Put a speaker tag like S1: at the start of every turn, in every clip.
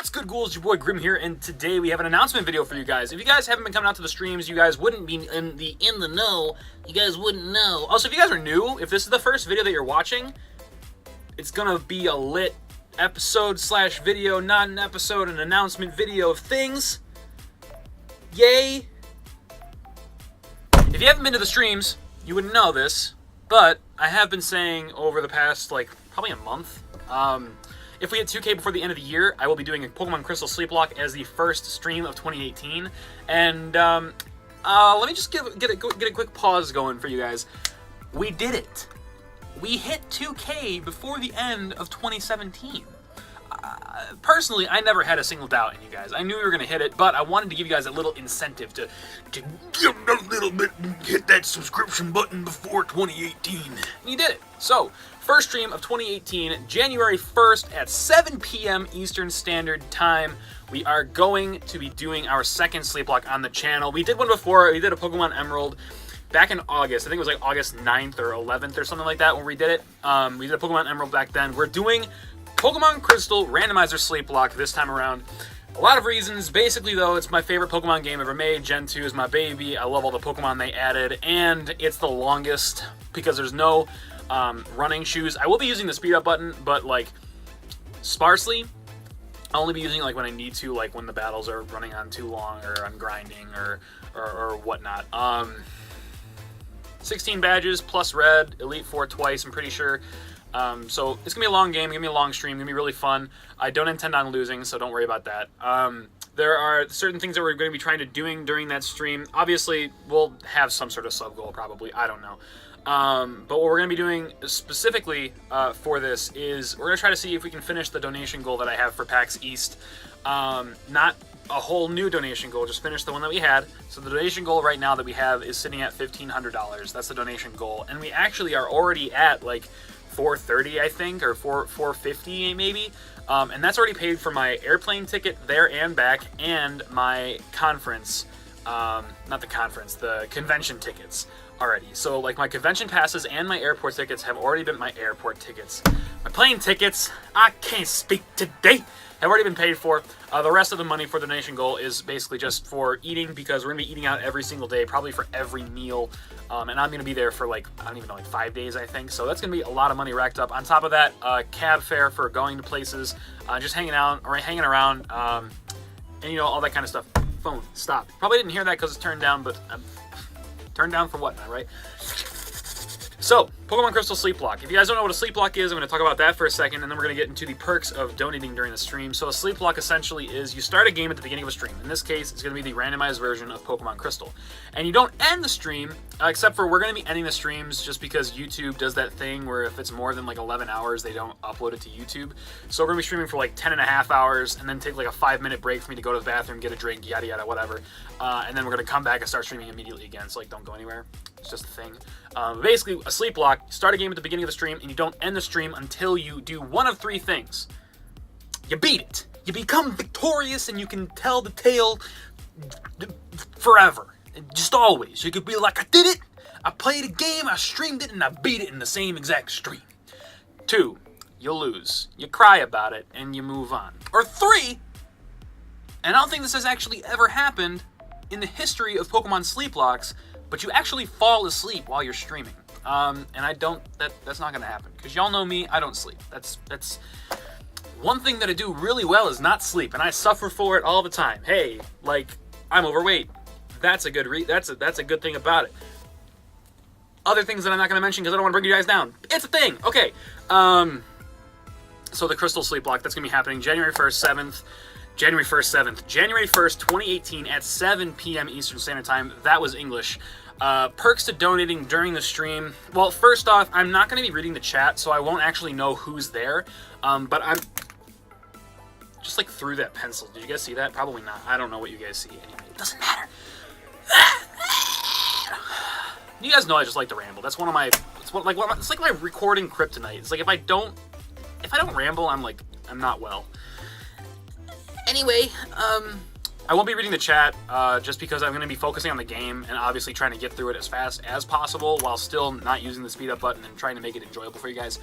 S1: What's good, ghouls? Your boy Grim here, and today we have an announcement video for you guys. If you guys haven't been coming out to the streams, you guys wouldn't be in the know. You guys wouldn't know. Also, if you guys are new, if this is the first video that you're watching, it's gonna be a lit episode slash video, not an episode, an announcement video of things. Yay! If you haven't been to the streams, you wouldn't know this, but I have been saying over the past, probably a month, if we hit 2K before the end of the year, I will be doing a Pokemon Crystal Sleeplocke as the first stream of 2018. And let me just get a quick pause going for you guys. We did it. We hit 2K before the end of 2017. Personally, I never had a single doubt in you guys. I knew we were going to hit it, but I wanted to give you guys a little incentive to give a little bit and hit that subscription button before 2018. And you did it. So, first stream of 2018, January 1st at 7 p.m. Eastern Standard Time. We are going to be doing our second Sleeplocke on the channel. We did one before. We did a Pokemon Emerald back in August. I think it was like August 9th or 11th or something like that when we did it. We did a Pokemon Emerald back then. We're doing Pokemon Crystal Randomizer Sleeplocke this time around. A lot of reasons. Basically, though, it's my favorite Pokemon game ever made. Gen 2 is my baby. I love all the Pokemon they added, and it's the longest because there's no running shoes. I will be using the speed up button, but sparsely. I'll only be using when I need to, when the battles are running on too long, or I'm grinding, or whatnot. 16 badges plus red, Elite Four twice, I'm pretty sure. So it's gonna be a long game, gonna be a long stream, gonna be really fun. I don't intend on losing, so don't worry about that. There are certain things that we're going to be trying to doing during that stream. Obviously, we'll have some sort of sub goal, probably. I don't know. But what we're going to be doing specifically for this is we're going to try to see if we can finish the donation goal that I have for PAX East. Not a whole new donation goal, just finish the one that we had. So the donation goal right now that we have is sitting at $1,500. That's the donation goal. And we actually are already at $430, I think, or $450 maybe. And that's already paid for my airplane ticket there and back, and my conference, the convention tickets already. So my convention passes and my airport tickets have already been my plane tickets, I can't speak today, have already been paid for. The rest of the money for the donation goal is basically just for eating, because we're going to be eating out every single day, probably for every meal. And I'm going to be there for I don't even know, 5 days, I think. So that's going to be a lot of money racked up. On top of that, cab fare for going to places, just hanging out, or hanging around, and all that kind of stuff. Phone, stop. Probably didn't hear that because it's turned down, but turned down for what now, right? So, Pokemon Crystal Sleeplocke. If you guys don't know what a Sleeplocke is, I'm going to talk about that for a second, and then we're going to get into the perks of donating during the stream. So a Sleeplocke essentially is you start a game at the beginning of a stream. In this case, it's going to be the randomized version of Pokemon Crystal. And you don't end the stream, except for we're going to be ending the streams just because YouTube does that thing where if it's more than 11 hours, they don't upload it to YouTube. So we're going to be streaming for 10.5 hours, and then take a 5-minute break for me to go to the bathroom, get a drink, yada yada, whatever. And then we're going to come back and start streaming immediately again, so don't go anywhere. It's just a thing. Basically, a Sleeplocke, you start a game at the beginning of the stream, and you don't end the stream until you do one of three things. You beat it. You become victorious, and you can tell the tale forever. Just always. You could be like, I did it, I played a game, I streamed it, and I beat it in the same exact stream. 2, you lose. You cry about it, and you move on. Or 3, and I don't think this has actually ever happened in the history of Pokemon Sleeplockes, but you actually fall asleep while you're streaming. And that's not gonna happen. Because y'all know me, I don't sleep. That's one thing that I do really well is not sleep, and I suffer for it all the time. Hey, I'm overweight. That's a good that's a good thing about it. Other things that I'm not gonna mention because I don't want to bring you guys down. It's a thing. Okay. So the Crystal Sleeplocke, that's gonna be happening January 1st, 2018 at 7 p.m. Eastern Standard Time. That was English. Perks to donating during the stream. Well, first off, I'm not going to be reading the chat, so I won't actually know who's there. But I'm just through that pencil. Did you guys see that? Probably not. I don't know what you guys see anyway. It doesn't matter. You guys know I just like to ramble. That's one of my. It's like my recording kryptonite. It's if I don't ramble, I'm not well. Anyway, I won't be reading the chat just because I'm going to be focusing on the game and obviously trying to get through it as fast as possible while still not using the speed up button and trying to make it enjoyable for you guys.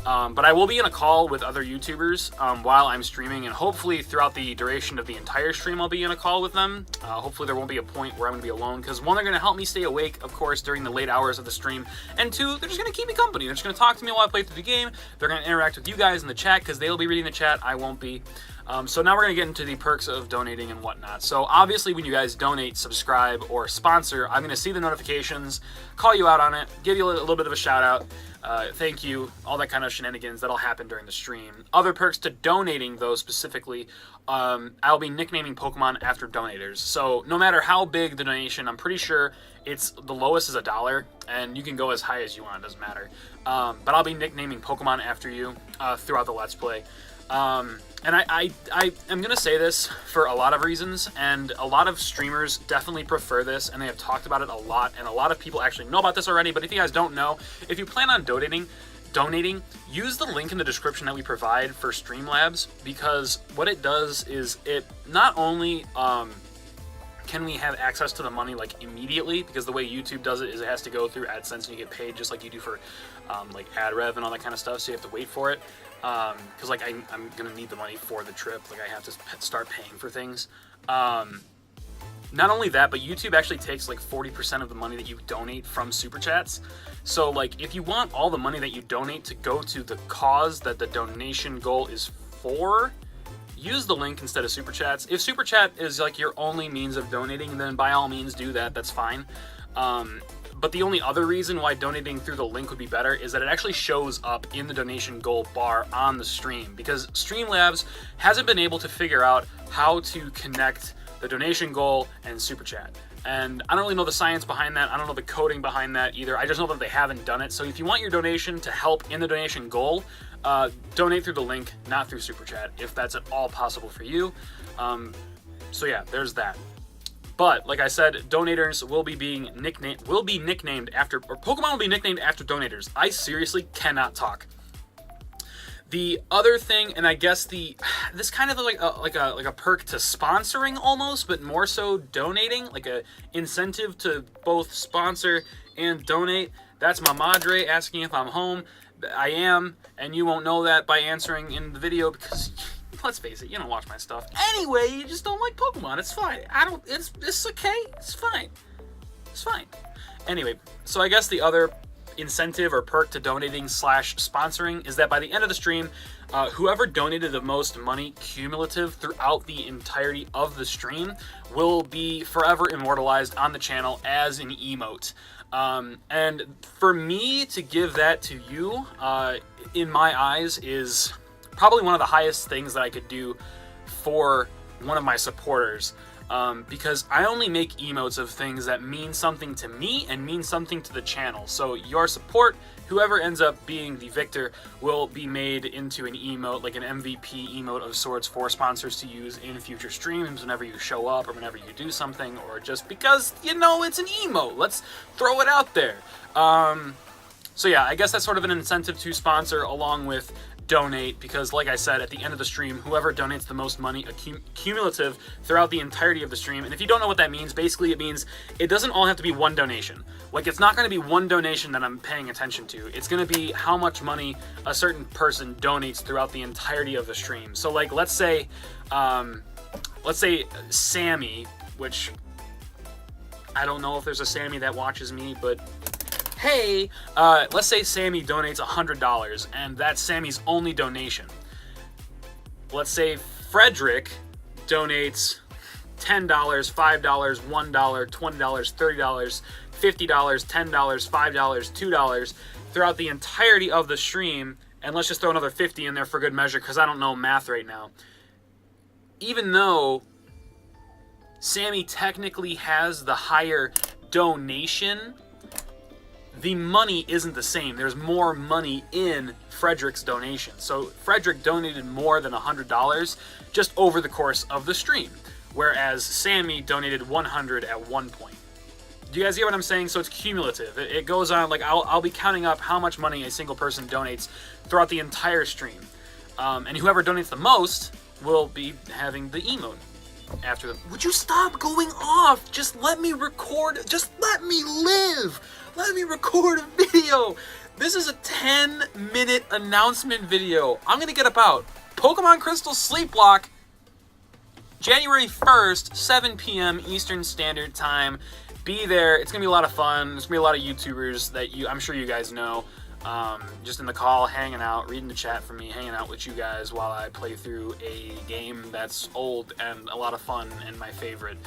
S1: But I will be in a call with other YouTubers while I'm streaming, and hopefully throughout the duration of the entire stream I'll be in a call with them. Hopefully there won't be a point where I'm going to be alone, because one, they're going to help me stay awake, of course, during the late hours of the stream, and two, they're just going to keep me company. They're just going to talk to me while I play through the game. They're going to interact with you guys in the chat, because they'll be reading the chat, I won't be. So now we're going to get into the perks of donating and whatnot. So obviously when you guys donate, subscribe, or sponsor, I'm going to see the notifications, call you out on it, give you a little bit of a shout out, thank you, all that kind of shenanigans that'll happen during the stream. Other perks to donating, though, specifically, I'll be nicknaming Pokemon after donators. So no matter how big the donation, I'm pretty sure the lowest is $1, and you can go as high as you want, it doesn't matter. But I'll be nicknaming Pokemon after you throughout the Let's Play. And I am going to say this for a lot of reasons, and a lot of streamers definitely prefer this, and they have talked about it a lot, and a lot of people actually know about this already, but if you guys don't know, if you plan on donating, use the link in the description that we provide for Streamlabs, because what it does is it not only can we have access to the money like immediately, because the way YouTube does it is it has to go through AdSense and you get paid just like you do for like ad rev and all that kind of stuff, so you have to wait for it. Because like I'm gonna need the money for the trip, like I have to start paying for things. Not only that, but YouTube actually takes like 40% of the money that you donate from super chats. So like if you want all the money that you donate to go to the cause that the donation goal is for, use the link instead of super chats. If super chat is like your only means of donating, then by all means do that, that's fine. But the only other reason why donating through the link would be better is that it actually shows up in the donation goal bar on the stream, because Streamlabs hasn't been able to figure out how to connect the donation goal and super chat. And I don't really know the science behind that. I don't know the coding behind that either. I just know that they haven't done it. So if you want your donation to help in the donation goal, donate through the link, not through super chat, if that's at all possible for you. So yeah, there's that. But like I said, donators will be nicknamed after, or Pokemon will be nicknamed after donators. I seriously cannot talk. The other thing, and I guess this kind of like a perk to sponsoring almost, but more so donating, like a incentive to both sponsor and donate. That's my madre asking if I'm home. I am, and you won't know that by answering in the video, because let's face it, you don't watch my stuff. Anyway, you just don't like Pokemon. It's fine. It's okay. It's fine. It's fine. Anyway, so I guess the other incentive or perk to donating / sponsoring is that by the end of the stream, whoever donated the most money cumulative throughout the entirety of the stream will be forever immortalized on the channel as an emote. And for me to give that to you, in my eyes, is probably one of the highest things that I could do for one of my supporters, because I only make emotes of things that mean something to me and mean something to the channel. So your support, whoever ends up being the victor, will be made into an emote, like an MVP emote of sorts for sponsors to use in future streams whenever you show up or whenever you do something, or just because, you know, it's an emote. Let's throw it out there. So yeah, I guess that's sort of an incentive to sponsor along with donate, because like I said, at the end of the stream, whoever donates the most money cumulative throughout the entirety of the stream, and if you don't know what that means, basically it means it doesn't all have to be one donation. Like, it's not going to be one donation that I'm paying attention to. It's going to be how much money a certain person donates throughout the entirety of the stream. So like, let's say Sammy, which I don't know if there's a Sammy that watches me, but hey, let's say Sammy donates $100, and that's Sammy's only donation. Let's say Frederick donates $10, $5, $1, $20, $30, $50, $10, $5, $2 throughout the entirety of the stream, and let's just throw another 50 in there for good measure, because I don't know math right now. Even though Sammy technically has the higher donation, the money isn't the same. There's more money in Frederick's donation. So Frederick donated more than $100 just over the course of the stream, whereas Sammy donated 100 at one point. Do you guys get what I'm saying? So it's cumulative. It goes on, like, I'll be counting up how much money a single person donates throughout the entire stream. And whoever donates the most will be having the emote. after the... Would you stop going off? Just let me record. Just let me live. Let me record a video. This is a 10-minute announcement video. I'm going to get about Pokemon Crystal Sleeplocke, January 1st, 7 p.m. Eastern Standard Time. Be there. It's going to be a lot of fun. There's going to be a lot of YouTubers that I'm sure you guys know. Just in the call, hanging out, reading the chat for me, hanging out with you guys while I play through a game that's old and a lot of fun and my favorite.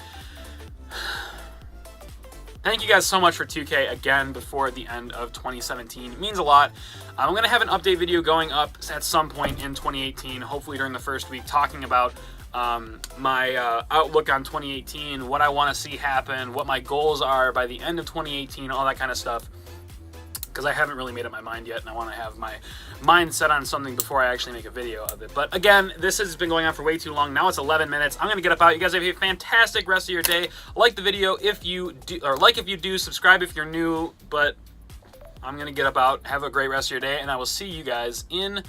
S1: Thank you guys so much for 2K again before the end of 2017. It means a lot. I'm going to have an update video going up at some point in 2018, hopefully during the first week, talking about my outlook on 2018, what I want to see happen, what my goals are by the end of 2018, all that kind of stuff. Because I haven't really made up my mind yet, and I want to have my mind set on something before I actually make a video of it. But again, this has been going on for way too long. Now it's 11 minutes. I'm going to get up out. You guys have a fantastic rest of your day. Like the video if you do, or like if you do, subscribe if you're new. But I'm going to get up out. Have a great rest of your day, and I will see you guys in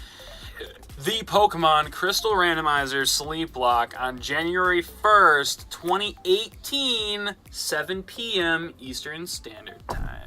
S1: the Pokemon Crystal Randomizer Sleeplocke on January 1st, 2018, 7 p.m. Eastern Standard Time.